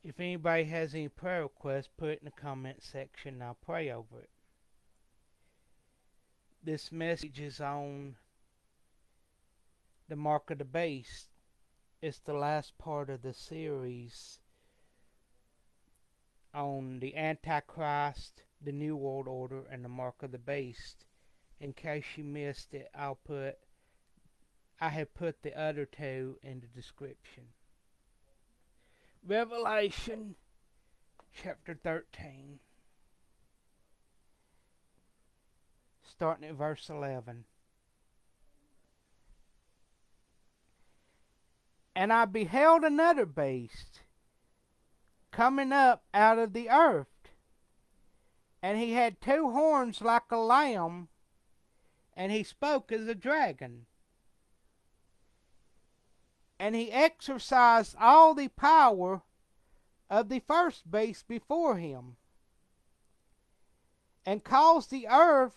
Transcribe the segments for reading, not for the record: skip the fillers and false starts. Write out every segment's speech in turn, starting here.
If anybody has any prayer requests, put it in the comment section and I'll pray over it. This message is on the mark of the beast. It's the last part of the series on the Antichrist, the New World Order, and the mark of the beast. In case you missed it, I have put the other two in the description. Revelation chapter 13, starting at verse 11. And I beheld another beast coming up out of the earth, and he had two horns like a lamb, and he spoke as a dragon. And he exercised all the power of the first beast before him, and caused the earth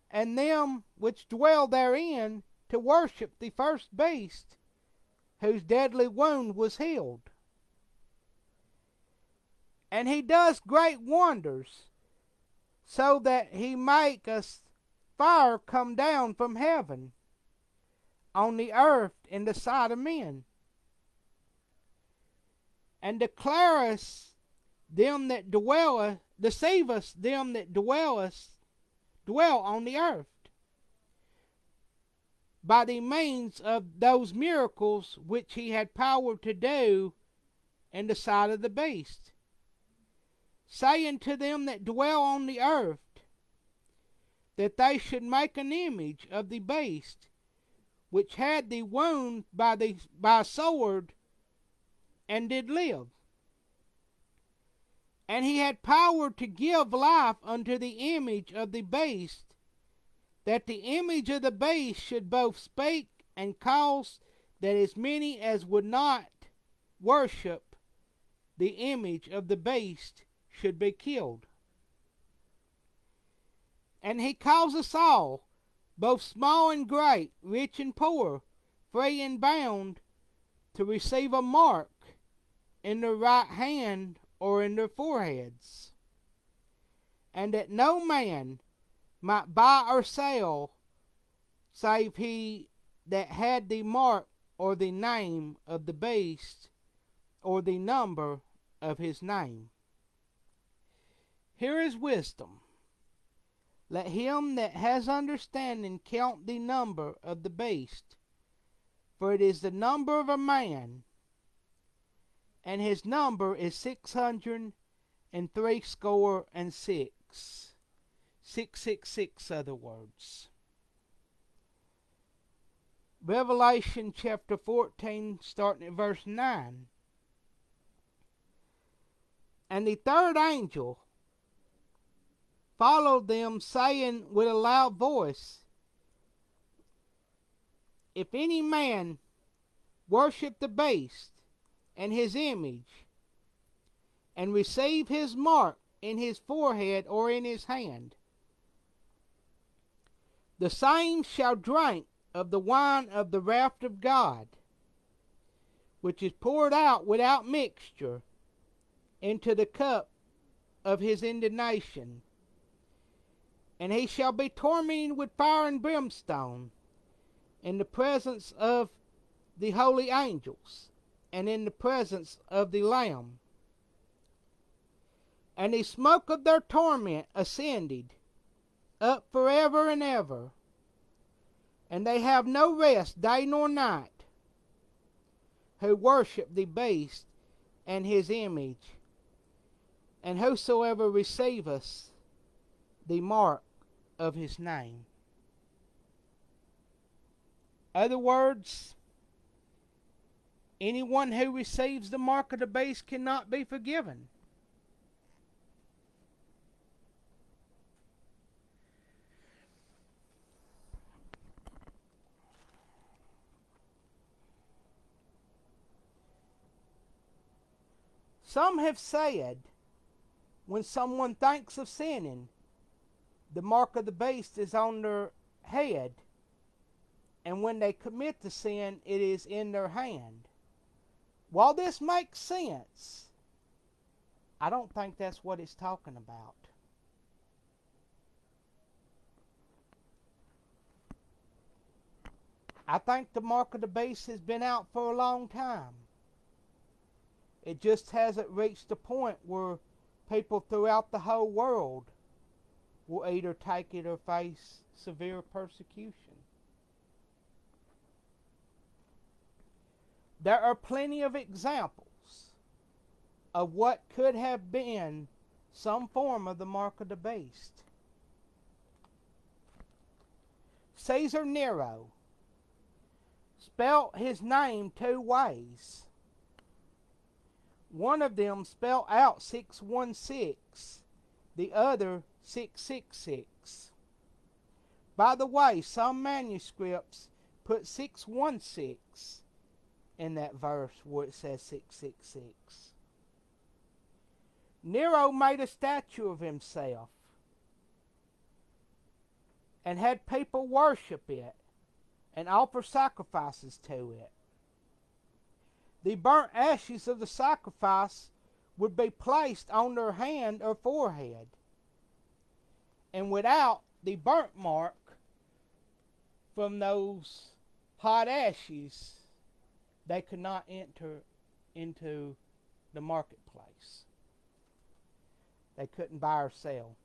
and them which dwell therein to worship the first beast, whose deadly wound was healed. And he does great wonders, so that he maketh fire come down from heaven on the earth in the sight of men, and declareth them that deceiveth them that dwell on the earth, by the means of those miracles which he had power to do in the sight of the beast, saying to them that dwell on the earth, that they should make an image of the beast, which had the wound by sword, and did live. And he had power to give life unto the image of the beast, that the image of the beast should both speak and cause that as many as would not worship the image of the beast should be killed. And he calls us all, both small and great, rich and poor, free and bound, to receive a mark in their right hand or in their foreheads, and that no man might buy or sell save he that had the mark or the name of the beast or the number of his name. Here is wisdom. Let him that has understanding count the number of the beast, for it is the number of a man, and his number is 666. 666 other words. Revelation chapter 14, starting at verse 9. And the third angel followed them, saying with a loud voice, If any man worship the beast and his image, and receive his mark in his forehead or in his hand, the same shall drink of the wine of the wrath of God, which is poured out without mixture into the cup of his indignation. And he shall be tormented with fire and brimstone in the presence of the holy angels, and in the presence of the Lamb. And the smoke of their torment ascended up forever and ever, and they have no rest day nor night, who worship the beast and his image, and whosoever receiveth the mark of his name. Other words, anyone who receives the mark of the beast cannot be forgiven. Some have said, when someone thinks of sinning, the mark of the beast is on their head, and when they commit the sin, it is in their hand. While this makes sense, I don't think that's what it's talking about. I think the mark of the beast has been out for a long time. It just hasn't reached the point where people throughout the whole world will either take it or face severe persecution. There are plenty of examples of what could have been some form of the mark of the beast. Caesar Nero spelt his name two ways. One of them spelled out 616, the other 666. By the way, some manuscripts put 616 in that verse where it says 666. Nero made a statue of himself and had people worship it and offer sacrifices to it. The burnt ashes of the sacrifice would be placed on their hand or forehead. And without the burnt mark from those hot ashes, they could not enter into the marketplace. They couldn't buy or sell.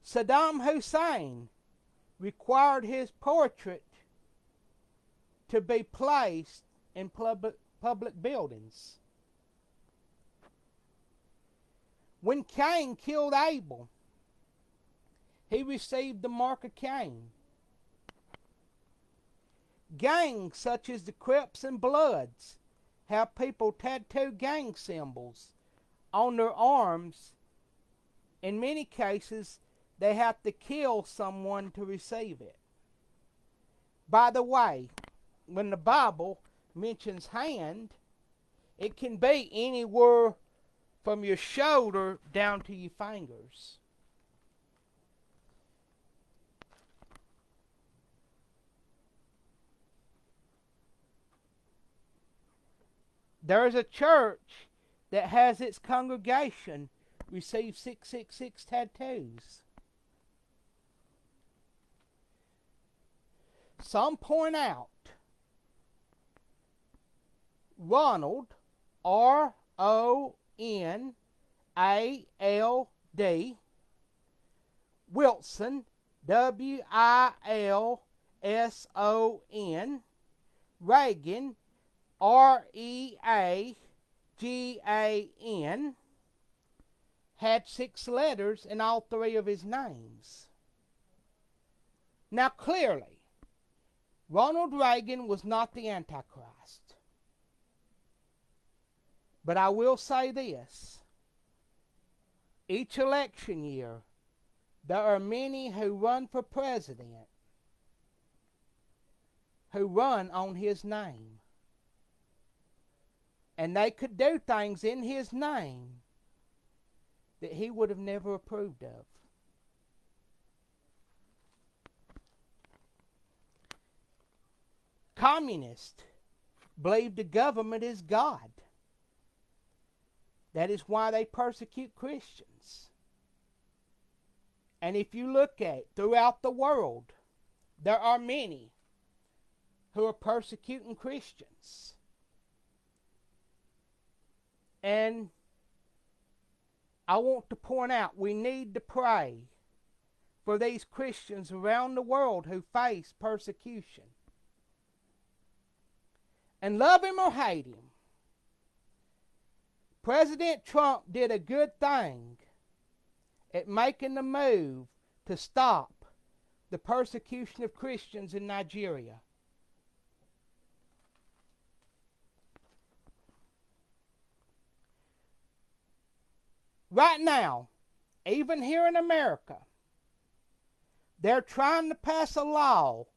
Saddam Hussein required his portrait to be placed in public buildings. When Cain killed Abel, he received the mark of Cain. Gangs such as the Crips and Bloods have people tattoo gang symbols on their arms. In many cases, they have to kill someone to receive it. By the way, when the Bible mentions hand, it can be anywhere from your shoulder down to your fingers. There is a church that has its congregation receive 666 tattoos. Some point out Ronald, R-O-N-A-L-D, Wilson, W-I-L-S-O-N, Reagan, R-E-A-G-A-N, had 6 letters in all 3 of his names. Now clearly, Ronald Reagan was not the Antichrist. But I will say this. Each election year, there are many who run for president who run on his name. And they could do things in his name that he would have never approved of. Communists believe the government is God. That is why they persecute Christians. And if you look at throughout the world, there are many who are persecuting Christians. And I want to point out, we need to pray for these Christians around the world who face persecution. And love him or hate him, President Trump did a good thing at making the move to stop the persecution of Christians in Nigeria. Right now, even here in America, they're trying to pass a law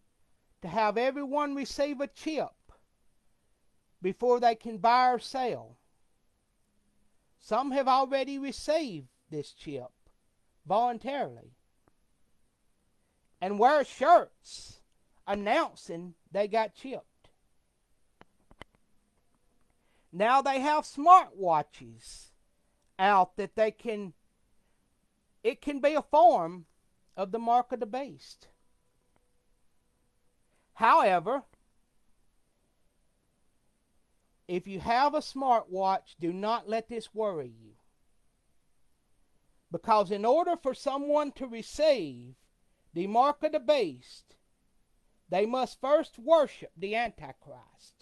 to have everyone receive a chip before they can buy or sell. Some have already received this chip voluntarily and wear shirts announcing they got chipped. Now they have smartwatches out that it can be a form of the mark of the beast. However, if you have a smartwatch, do not let this worry you. Because in order for someone to receive the mark of the beast, they must first worship the Antichrist.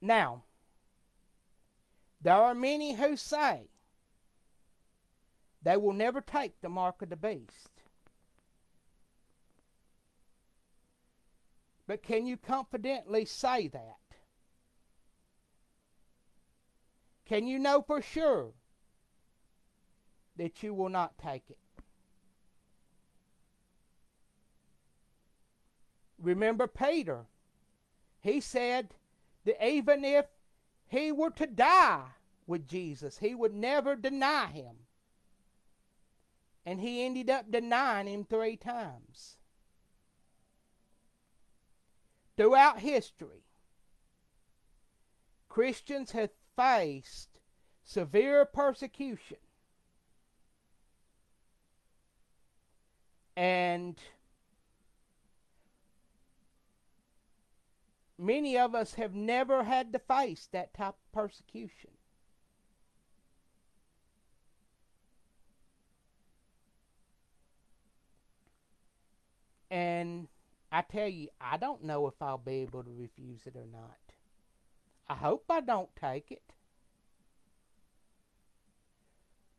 Now, there are many who say they will never take the mark of the beast. But can you confidently say that? Can you know for sure that you will not take it? Remember Peter. He said that even if he were to die with Jesus, he would never deny him. And he ended up denying him 3 times. Throughout history, Christians have faced severe persecution. And many of us have never had to face that type of persecution. And I tell you, I don't know if I'll be able to refuse it or not. I hope I don't take it.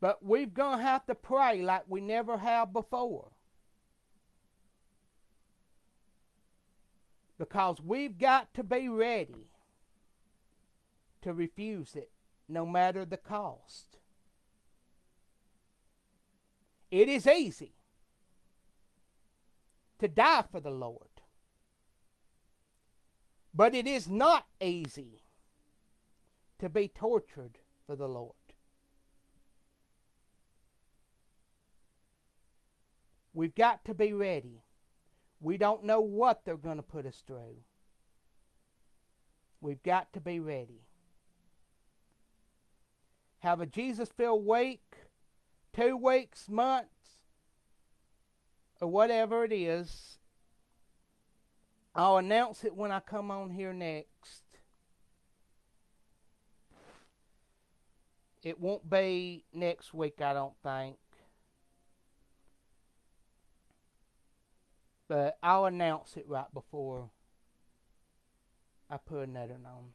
But we're going to have to pray like we never have before. Because we've got to be ready to refuse it, no matter the cost. It is easy to die for the Lord. But it is not easy to be tortured for the Lord. We've got to be ready. We don't know what they're going to put us through. We've got to be ready. Have a Jesus-filled week, 2 weeks, months, or whatever it is. I'll announce it when I come on here next. It won't be next week, I don't think. But I'll announce it right before I put another on.